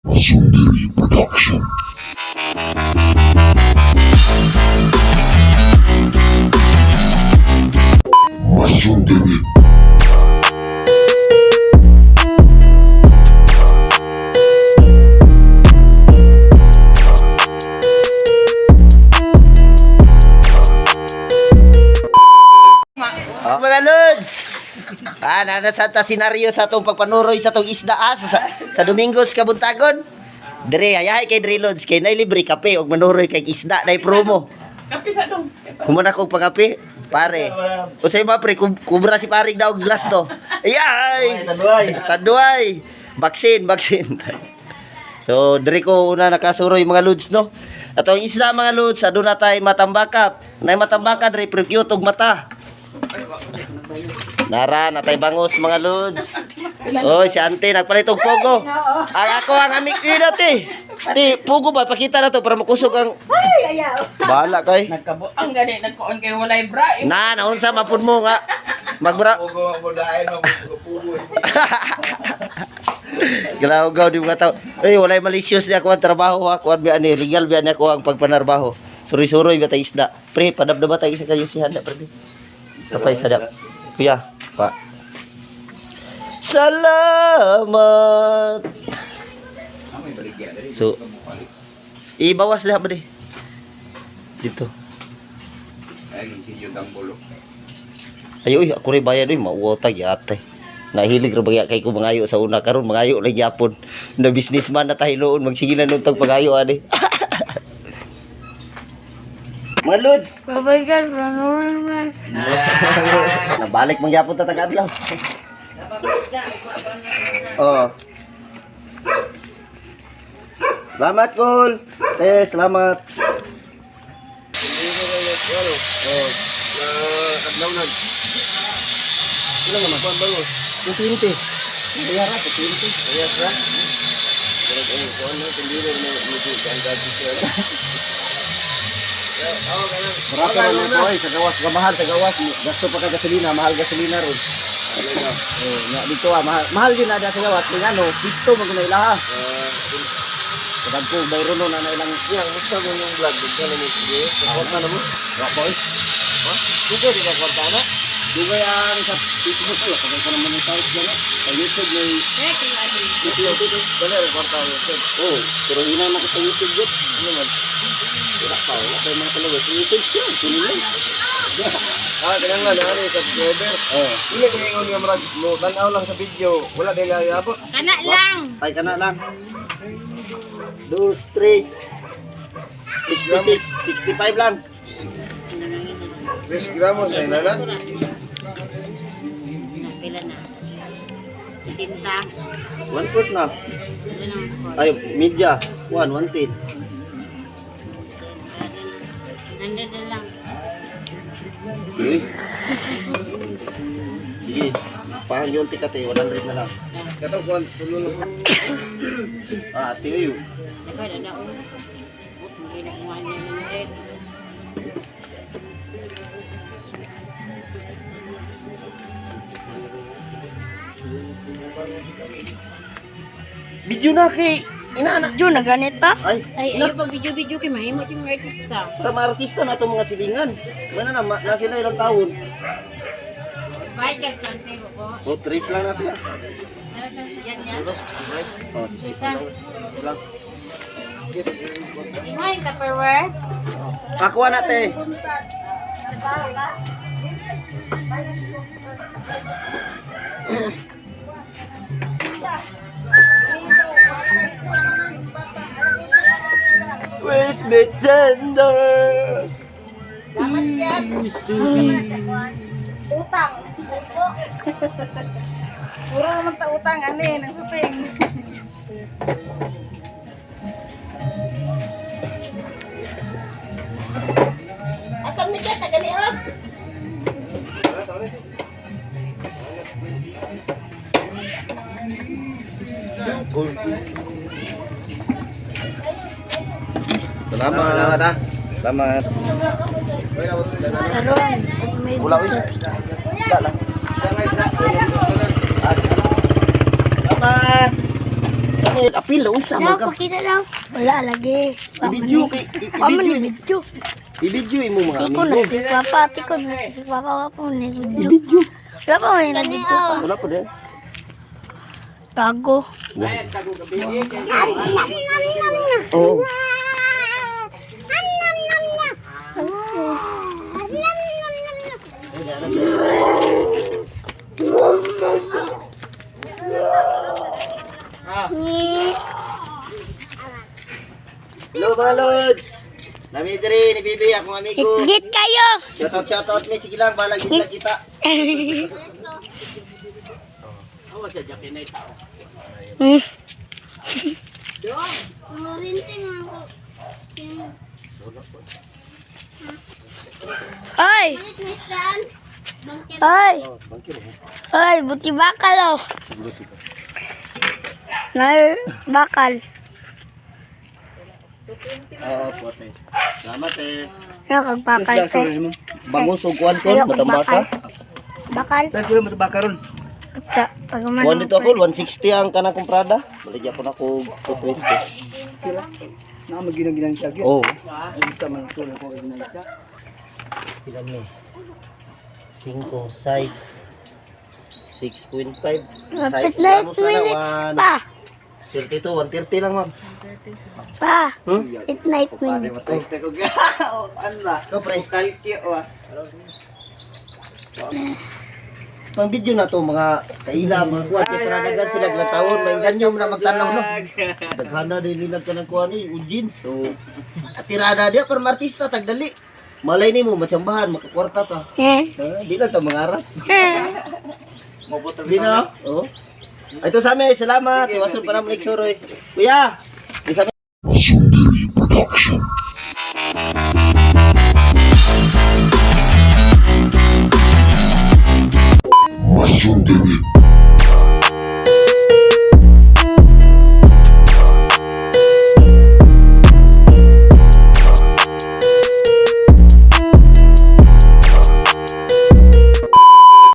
Sundari Production. Sundari. Mga Lods! Nana sa senaryo sa itong pagpanuroy sa itong isda sa Domingos Kabuntagon. Dire, ayahay kay Dre Lods, kay nailibre kape o manuroy kay isda, na promo. Kapi sa dong. Kumuna kong pangkape, pare. O sa'yo mga pre, kubra si paring daw glass to. Ayay! Taduay! Baksin. So, dire ko una nakasuroy mga Lods, no? At ang isda mga Lods, adun na tayo matambakap. Na matambaka, dire, pero cute og mata. Nara, natay bangus mga Lods. Oy, si Ante nagpalit og pogo. Ang ako ang amig ti. Ti, pogo ba pakita na to para makusog ang bahala kay. Nagkabuang gani nagkuon kay walay bra. Naunsa mapud mo nga magbra. Pugo mo dahil pugo. Galaw-gaw di mga tao. Ay, walay malicious di ako ang trabaho. Ako ang biyan legal biyan ako ang pagpanarbaho. Suroy-suroy ba tayo isda? Pre, padabda ba tayo sa kayo si Handa, pre? Kapay sadap. Kuya, pa. Salamat. So, ibawas lahat ba di? Dito. Ayo, ako rin bayan doon, mauwata yate. Nahilig rin bagay kay ko mangayo sa una karon mangayo lang yapon. Na businessman na tayo noon, magsigilan nung tag pagayo ani. Mga Lods! Babalikan, panorin mo. Nabalik mong yapon ta taga-adlaw. Oh. Selamat, Kul. Selamat. Kadlawnan. Ilang naman kuan bago? 20. Bayar ra 20. Ayat ra. Pero kuan na tindiro na medyo ganda dito. Berapa naman ko ay sa gawas kamahal sa gawas. Gasto pa ka gasolina, mahal gasolina ron. Nya dito mahal din ada sa gawas kay ano, pisto maguna ilaha. Kadang po bayro no na ilang Yang musta mo yung vlog dito na mo sige. Suporta na mo. wa boy. Ha? Sige di ka kwarta na. Dugay ang sa Facebook ko, kaya ka naman ng site dyan. Sa YouTube may Dali ang kwarta mo. oh, pero hinay na ko sa YouTube yun. Ano man? Wala pa, wala pa yung mga kalawin. Sa YouTube yun, tuloy lang. Kailangan nga na sa subscriber. Oh, Hindi kaya yung nga marag mo tanaw lang sa video. Wala din abot. Kana lang. ay ka na lang. 2, 3, 66, 65 lang. 3 gramos ay nala. Pila na. Si Tinta. 1 push na. Ano nang ko? Ay, media. 1 tin. Nandun na lang. Okay. Sige. Pahang yung tikat eh, 100 na lang. Katong kuan tulong na. Tiyo. Ako na daw. Hindi na kumain ng red. Video na kay inaanak. Jun, naganit pa? Ay, Ay, pag video-video kay mahimo yung artista. para mga artista na itong mga silingan. Mana na, nasa na ilang taon. Bayad ka konti mo po. O, 3 lang natin. Meron kang siyan yan. O, Isa. lang. Ihay, Tupperware. Pakuha natin. Where's my tender? Dapat yan. Utang. Puro naman ta utang ani nang suping. Asam ni ka gani ha? Salamat. Salamat ah. Salamat. Karon, may Ulaw yun. Isda lang. Salamat. Apil na unsa man ka. Pakita lang. Wala lagi. Ibidyo Paman ni video. ibidyo imo mga Tiko na amigo. si Papa. Tiko na si Papa. Wapo ni video. Wala pa man yung video pa. Wala pa din. Tago. Oh. Hello mga lods. Nami diri ni Bibi akong amigo. Hit kayo. Shout out me sige lang balang kita kita. Hoy! Hoy! Hoy, buti bakal oh. Nay, bakal. Oo, puwate. Salamat eh. Nakagpakal ka. Bangus og kuan ko, Ayaw, matamba ka. Bakal. Dagko mo bakaron. Sa pagman. Kuan dito ako 160 ang kanang comprada. Baligya ko na ko 220. Na maginang-ginang siya. Oh. Isa man tulo ko ginang siya. Ilan ni? 5 size 6.5 Lapit na 8 minutes pa. 32, 130 lang ma'am. Pa. Hmm? 8 na 8 minutes. Kapre. Pang video na to mga kaila mga kuwan kay para dagan sila ng taon mainganyo na magtanaw no. Daghana din nila kanang kuwan ni jeans. So atirada dia per artista tagdali. Malay nimo macambahan makakwarta ta. Di lang ta mangarap. Di na. Oh. Ito sa amin, salamat. Iwasan pa naman Suroy. Kuya, isa Masundiri Production.